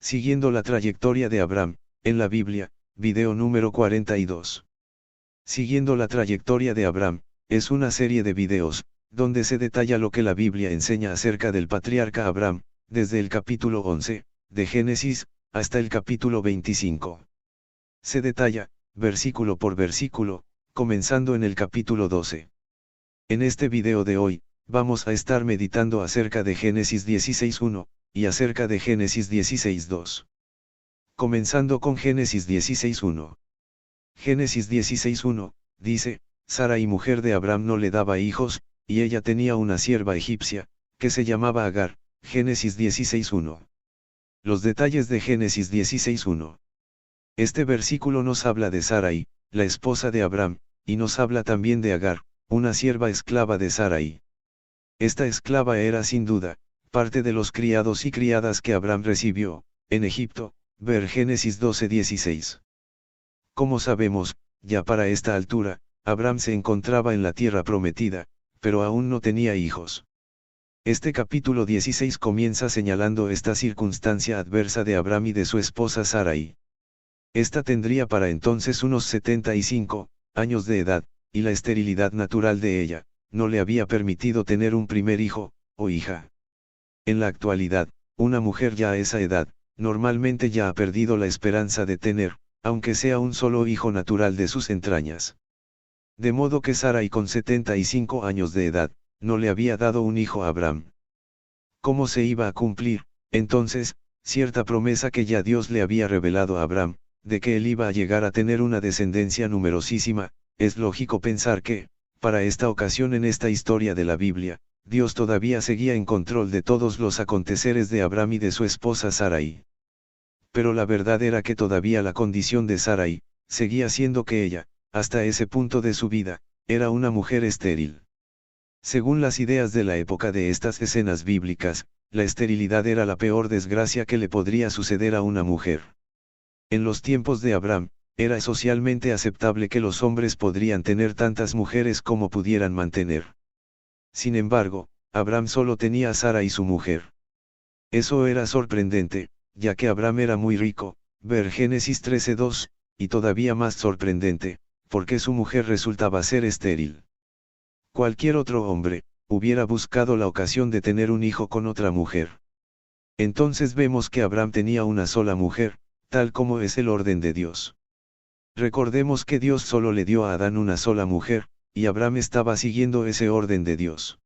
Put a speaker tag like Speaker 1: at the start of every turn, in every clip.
Speaker 1: Siguiendo la trayectoria de Abraham, en la Biblia, video número 42. Siguiendo la trayectoria de Abraham, es una serie de videos, donde se detalla lo que la Biblia enseña acerca del patriarca Abraham, desde el capítulo 11, de Génesis, hasta el capítulo 25. Se detalla, versículo por versículo, comenzando en el capítulo 12. En este video de hoy, vamos a estar meditando acerca de Génesis 16:1, y acerca de Génesis 16:2. Comenzando con Génesis 16:1. Génesis 16:1, dice, Sarai mujer de Abraham no le daba hijos, y ella tenía una sierva egipcia, que se llamaba Agar. Génesis 16:1. Los detalles de Génesis 16:1. Este versículo nos habla de Sarai, la esposa de Abraham, y nos habla también de Agar, una sierva esclava de Sarai. Esta esclava era sin duda, parte de los criados y criadas que Abraham recibió, en Egipto, ver Génesis 12:16. Como sabemos, ya para esta altura, Abraham se encontraba en la tierra prometida, pero aún no tenía hijos. Este capítulo 16 comienza señalando esta circunstancia adversa de Abraham y de su esposa Sarai. Esta tendría para entonces unos 75 años de edad, y la esterilidad natural de ella, no le había permitido tener un primer hijo, o hija. En la actualidad, una mujer ya a esa edad, normalmente ya ha perdido la esperanza de tener, aunque sea un solo hijo natural de sus entrañas. De modo que Sarai con 75 años de edad, no le había dado un hijo a Abraham. ¿Cómo se iba a cumplir, entonces, cierta promesa que ya Dios le había revelado a Abraham, de que él iba a llegar a tener una descendencia numerosísima? Es lógico pensar que, para esta ocasión en esta historia de la Biblia, Dios todavía seguía en control de todos los aconteceres de Abraham y de su esposa Sarai. Pero la verdad era que todavía la condición de Sarai, seguía siendo que ella, hasta ese punto de su vida, era una mujer estéril. Según las ideas de la época de estas escenas bíblicas, la esterilidad era la peor desgracia que le podría suceder a una mujer. En los tiempos de Abraham, era socialmente aceptable que los hombres podrían tener tantas mujeres como pudieran mantener. Sin embargo, Abraham solo tenía a Sara y su mujer. Eso era sorprendente, ya que Abraham era muy rico, ver Génesis 13:2, y todavía más sorprendente, porque su mujer resultaba ser estéril. Cualquier otro hombre, hubiera buscado la ocasión de tener un hijo con otra mujer. Entonces vemos que Abraham tenía una sola mujer, tal como es el orden de Dios. Recordemos que Dios solo le dio a Adán una sola mujer, y Abraham estaba siguiendo ese orden de Dios.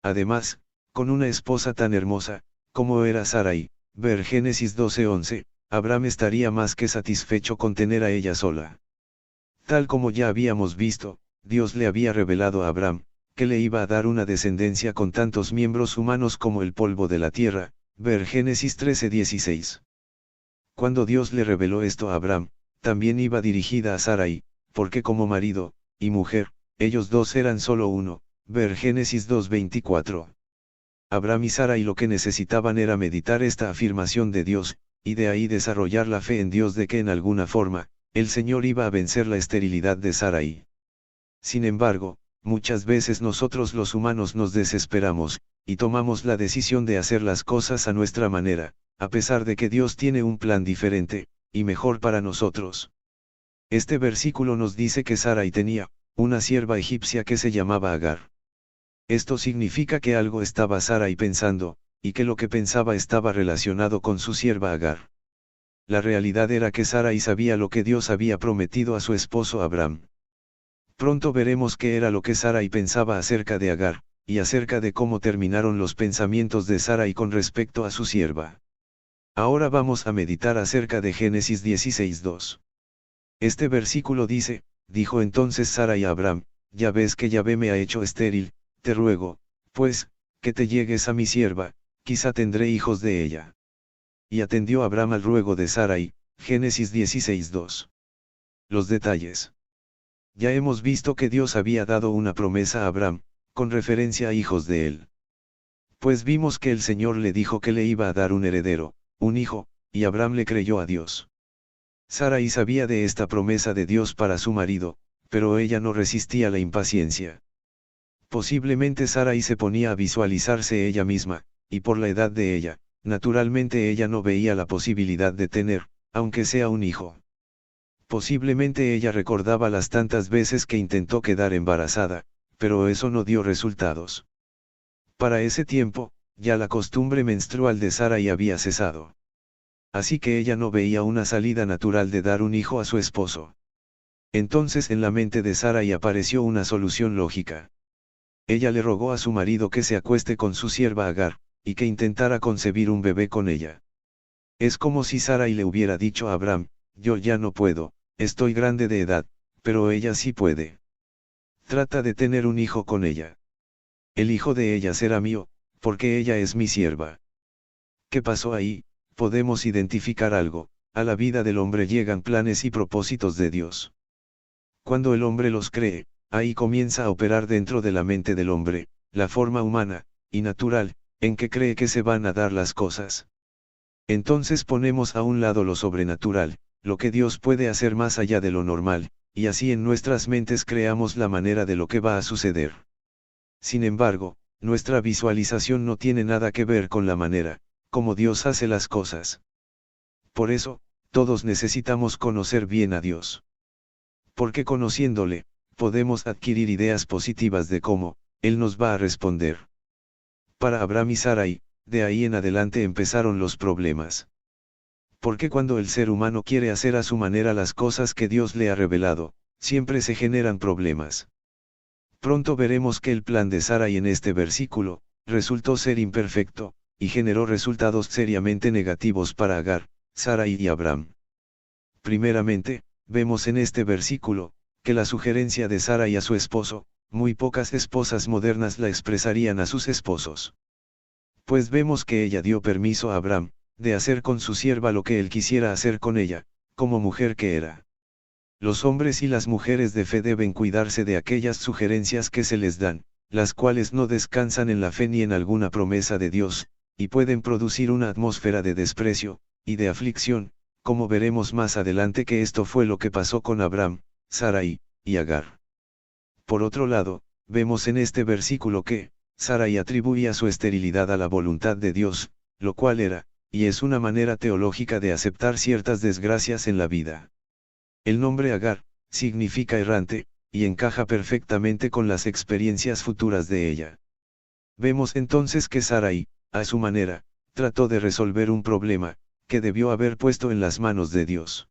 Speaker 1: Además, con una esposa tan hermosa, como era Sarai, ver Génesis 12:11, Abraham estaría más que satisfecho con tener a ella sola. Tal como ya habíamos visto, Dios le había revelado a Abraham, que le iba a dar una descendencia con tantos miembros humanos como el polvo de la tierra, ver Génesis 13:16. Cuando Dios le reveló esto a Abraham, también iba dirigida a Sarai, porque como marido y mujer, ellos dos eran solo uno, ver Génesis 2:24. Abraham y Sarai lo que necesitaban era meditar esta afirmación de Dios, y de ahí desarrollar la fe en Dios de que en alguna forma, el Señor iba a vencer la esterilidad de Sarai. Sin embargo, muchas veces nosotros los humanos nos desesperamos, y tomamos la decisión de hacer las cosas a nuestra manera, a pesar de que Dios tiene un plan diferente, y mejor para nosotros. Este versículo nos dice que Sarai tenía una sierva egipcia que se llamaba Agar. Esto significa que algo estaba Sarai pensando, y que lo que pensaba estaba relacionado con su sierva Agar. La realidad era que Sarai sabía lo que Dios había prometido a su esposo Abraham. Pronto veremos qué era lo que Sarai pensaba acerca de Agar, y acerca de cómo terminaron los pensamientos de Sarai con respecto a su sierva. Ahora vamos a meditar acerca de Génesis 16:2. Este versículo dice, dijo entonces Sarai a Abraham, ya ves que Yahvé me ha hecho estéril, te ruego, pues, que te llegues a mi sierva, quizá tendré hijos de ella. Y atendió Abraham al ruego de Sarai, Génesis 16:2. Los detalles. Ya hemos visto que Dios había dado una promesa a Abraham, con referencia a hijos de él. Pues vimos que el Señor le dijo que le iba a dar un heredero, un hijo, y Abraham le creyó a Dios. Sarai sabía de esta promesa de Dios para su marido, pero ella no resistía la impaciencia. Posiblemente Sarai se ponía a visualizarse ella misma, y por la edad de ella, naturalmente ella no veía la posibilidad de tener, aunque sea un hijo. Posiblemente ella recordaba las tantas veces que intentó quedar embarazada, pero eso no dio resultados. Para ese tiempo, ya la costumbre menstrual de Sarai había cesado. Así que ella no veía una salida natural de dar un hijo a su esposo. Entonces en la mente de Sarai apareció una solución lógica. Ella le rogó a su marido que se acueste con su sierva Agar, y que intentara concebir un bebé con ella. Es como si Sarai le hubiera dicho a Abraham: yo ya no puedo, estoy grande de edad, pero ella sí puede. Trata de tener un hijo con ella. El hijo de ella será mío, porque ella es mi sierva. ¿Qué pasó ahí? Podemos identificar algo: a la vida del hombre llegan planes y propósitos de Dios. Cuando el hombre los cree, ahí comienza a operar dentro de la mente del hombre, la forma humana, y natural, en que cree que se van a dar las cosas. Entonces ponemos a un lado lo sobrenatural, lo que Dios puede hacer más allá de lo normal, y así en nuestras mentes creamos la manera de lo que va a suceder. Sin embargo, nuestra visualización no tiene nada que ver con la manera, como Dios hace las cosas. Por eso, todos necesitamos conocer bien a Dios. Porque conociéndole, podemos adquirir ideas positivas de cómo Él nos va a responder. Para Abraham y Sarai, de ahí en adelante empezaron los problemas. Porque cuando el ser humano quiere hacer a su manera las cosas que Dios le ha revelado, siempre se generan problemas. Pronto veremos que el plan de Sarai en este versículo resultó ser imperfecto, y generó resultados seriamente negativos para Agar, Sarai y Abraham. Primeramente, vemos en este versículo que la sugerencia de Sarai a su esposo, muy pocas esposas modernas la expresarían a sus esposos. Pues vemos que ella dio permiso a Abraham de hacer con su sierva lo que él quisiera hacer con ella, como mujer que era. Los hombres y las mujeres de fe deben cuidarse de aquellas sugerencias que se les dan, las cuales no descansan en la fe ni en alguna promesa de Dios, y pueden producir una atmósfera de desprecio y de aflicción, como veremos más adelante que esto fue lo que pasó con Abraham, Sarai y Agar. Por otro lado, vemos en este versículo que Sarai atribuía su esterilidad a la voluntad de Dios, lo cual era, y es una manera teológica de aceptar ciertas desgracias en la vida. El nombre Agar significa errante, y encaja perfectamente con las experiencias futuras de ella. Vemos entonces que Sarai, a su manera, trató de resolver un problema que debió haber puesto en las manos de Dios.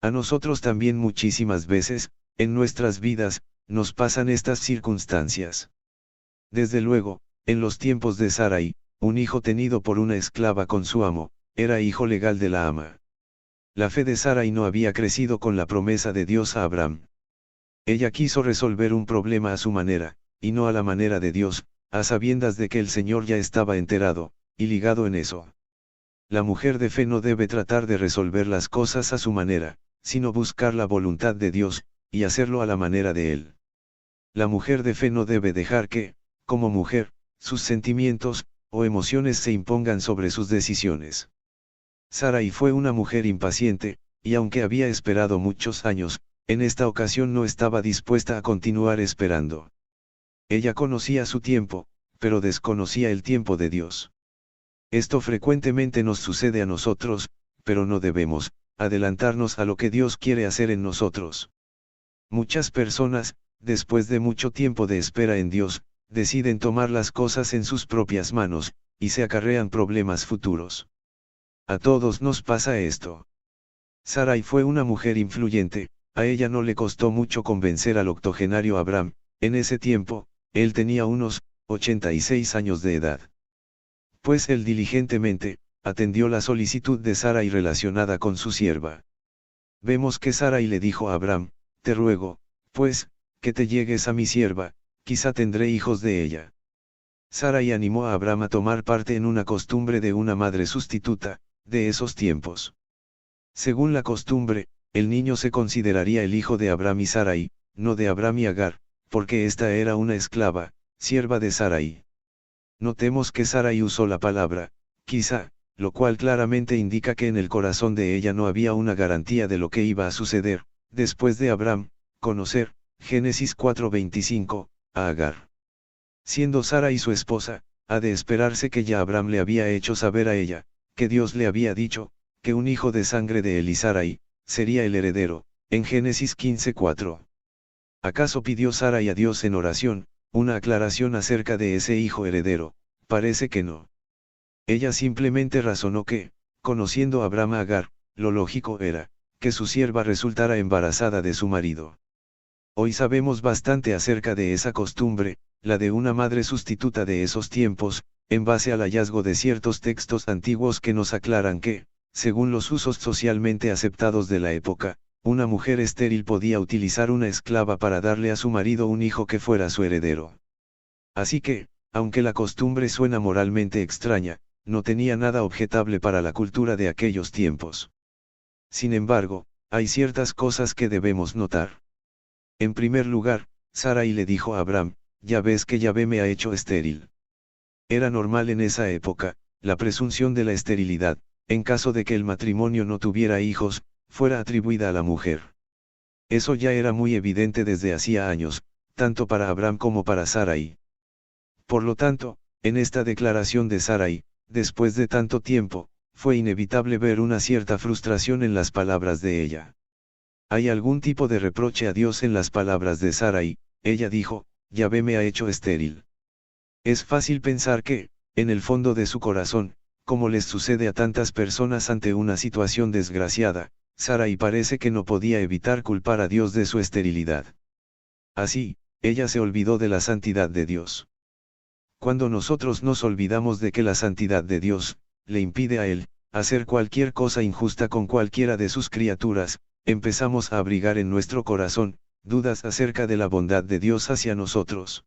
Speaker 1: A nosotros también muchísimas veces, en nuestras vidas, nos pasan estas circunstancias. Desde luego, en los tiempos de Sarai, un hijo tenido por una esclava con su amo, era hijo legal de la ama. La fe de Sarai no había crecido con la promesa de Dios a Abraham. Ella quiso resolver un problema a su manera, y no a la manera de Dios, a sabiendas de que el Señor ya estaba enterado, y ligado en eso. La mujer de fe no debe tratar de resolver las cosas a su manera, sino buscar la voluntad de Dios, y hacerlo a la manera de Él. La mujer de fe no debe dejar que, como mujer, sus sentimientos o emociones se impongan sobre sus decisiones. Sarai fue una mujer impaciente, y aunque había esperado muchos años, en esta ocasión no estaba dispuesta a continuar esperando. Ella conocía su tiempo, pero desconocía el tiempo de Dios. Esto frecuentemente nos sucede a nosotros, pero no debemos adelantarnos a lo que Dios quiere hacer en nosotros. Muchas personas, después de mucho tiempo de espera en Dios, deciden tomar las cosas en sus propias manos, y se acarrean problemas futuros. A todos nos pasa esto. Sarai fue una mujer influyente, a ella no le costó mucho convencer al octogenario Abraham. En ese tiempo, él tenía unos 86 años de edad. Pues él diligentemente atendió la solicitud de Sarai relacionada con su sierva. Vemos que Sarai le dijo a Abraham: te ruego, pues, que te llegues a mi sierva, quizá tendré hijos de ella. Sarai animó a Abraham a tomar parte en una costumbre de una madre sustituta, de esos tiempos. Según la costumbre, el niño se consideraría el hijo de Abraham y Sarai, no de Abraham y Agar, porque ésta era una esclava, sierva de Sarai. Notemos que Sarai usó la palabra, quizá, lo cual claramente indica que en el corazón de ella no había una garantía de lo que iba a suceder, después de Abraham conocer, Génesis 4:25, a Agar. Siendo Sarai su esposa, ha de esperarse que ya Abraham le había hecho saber a ella, que Dios le había dicho, que un hijo de sangre de él y Sarai, sería el heredero, en Génesis 15:4. ¿Acaso pidió Sarai a Dios en oración, una aclaración acerca de ese hijo heredero? Parece que no. Ella simplemente razonó que, conociendo a Abraham a Agar, lo lógico era, que su sierva resultara embarazada de su marido. Hoy sabemos bastante acerca de esa costumbre, la de una madre sustituta de esos tiempos, en base al hallazgo de ciertos textos antiguos que nos aclaran que, según los usos socialmente aceptados de la época, una mujer estéril podía utilizar una esclava para darle a su marido un hijo que fuera su heredero. Así que, aunque la costumbre suena moralmente extraña, no tenía nada objetable para la cultura de aquellos tiempos. Sin embargo, hay ciertas cosas que debemos notar. En primer lugar, Sarai le dijo a Abraham, ya ves que Yahvé me ha hecho estéril. Era normal en esa época, la presunción de la esterilidad, en caso de que el matrimonio no tuviera hijos, fuera atribuida a la mujer. Eso ya era muy evidente desde hacía años, tanto para Abraham como para Sarai. Por lo tanto, en esta declaración de Sarai, después de tanto tiempo, fue inevitable ver una cierta frustración en las palabras de ella. ¿Hay algún tipo de reproche a Dios en las palabras de Sarai? Ella dijo, Yahvé me ha hecho estéril. Es fácil pensar que, en el fondo de su corazón, como les sucede a tantas personas ante una situación desgraciada, Sarai parece que no podía evitar culpar a Dios de su esterilidad. Así, ella se olvidó de la santidad de Dios. Cuando nosotros nos olvidamos de que la santidad de Dios, le impide a Él, hacer cualquier cosa injusta con cualquiera de sus criaturas, empezamos a abrigar en nuestro corazón, dudas acerca de la bondad de Dios hacia nosotros.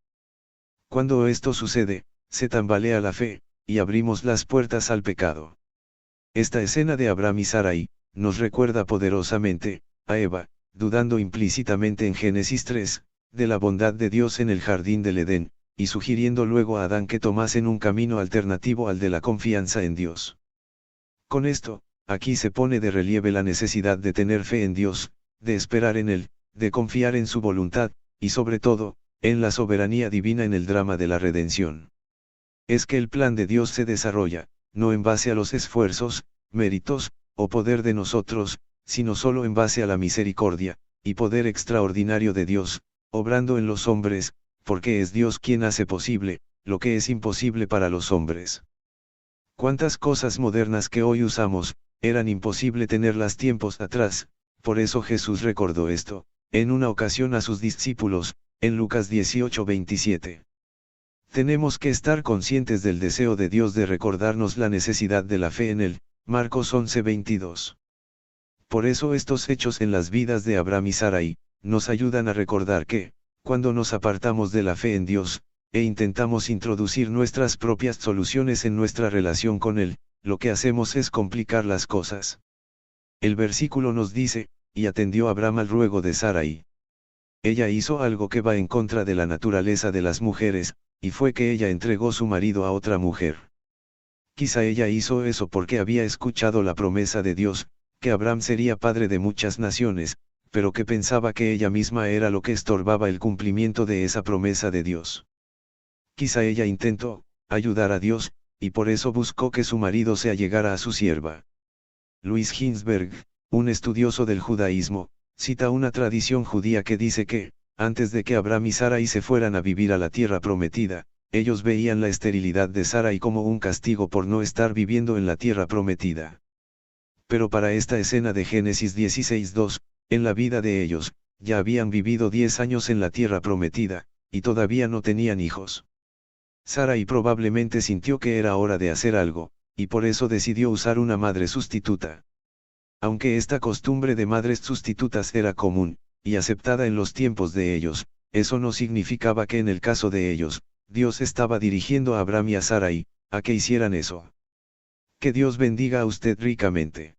Speaker 1: Cuando esto sucede, se tambalea la fe, y abrimos las puertas al pecado. Esta escena de Abraham y Sarai, nos recuerda poderosamente, a Eva, dudando implícitamente en Génesis 3, de la bondad de Dios en el jardín del Edén, y sugiriendo luego a Adán que tomasen un camino alternativo al de la confianza en Dios. Con esto, aquí se pone de relieve la necesidad de tener fe en Dios, de esperar en Él, de confiar en su voluntad, y sobre todo, en la soberanía divina en el drama de la redención. Es que el plan de Dios se desarrolla, no en base a los esfuerzos, méritos, o poder de nosotros, sino solo en base a la misericordia, y poder extraordinario de Dios, obrando en los hombres, porque es Dios quien hace posible, lo que es imposible para los hombres. ¿Cuántas cosas modernas que hoy usamos, eran imposible tenerlas tiempos atrás? Por eso Jesús recordó esto, en una ocasión a sus discípulos, en Lucas 18:27. Tenemos que estar conscientes del deseo de Dios de recordarnos la necesidad de la fe en Él, Marcos 11:22. Por eso estos hechos en las vidas de Abraham y Sarai, nos ayudan a recordar que, cuando nos apartamos de la fe en Dios, e intentamos introducir nuestras propias soluciones en nuestra relación con Él, lo que hacemos es complicar las cosas. El versículo nos dice, y atendió Abraham al ruego de Sarai. Ella hizo algo que va en contra de la naturaleza de las mujeres, y fue que ella entregó su marido a otra mujer. Quizá ella hizo eso porque había escuchado la promesa de Dios, que Abraham sería padre de muchas naciones, pero que pensaba que ella misma era lo que estorbaba el cumplimiento de esa promesa de Dios. Quizá ella intentó ayudar a Dios, y por eso buscó que su marido se allegara a su sierva. Louis Hinsberg, un estudioso del judaísmo, cita una tradición judía que dice que, antes de que Abraham y Sarai se fueran a vivir a la tierra prometida, ellos veían la esterilidad de Sarai como un castigo por no estar viviendo en la tierra prometida. Pero para esta escena de Génesis 16:2, en la vida de ellos, ya habían vivido 10 años en la tierra prometida, y todavía no tenían hijos. Sarai probablemente sintió que era hora de hacer algo, y por eso decidió usar una madre sustituta. Aunque esta costumbre de madres sustitutas era común, y aceptada en los tiempos de ellos, eso no significaba que en el caso de ellos, Dios estaba dirigiendo a Abraham y a Sarai, a que hicieran eso. Que Dios bendiga a usted ricamente.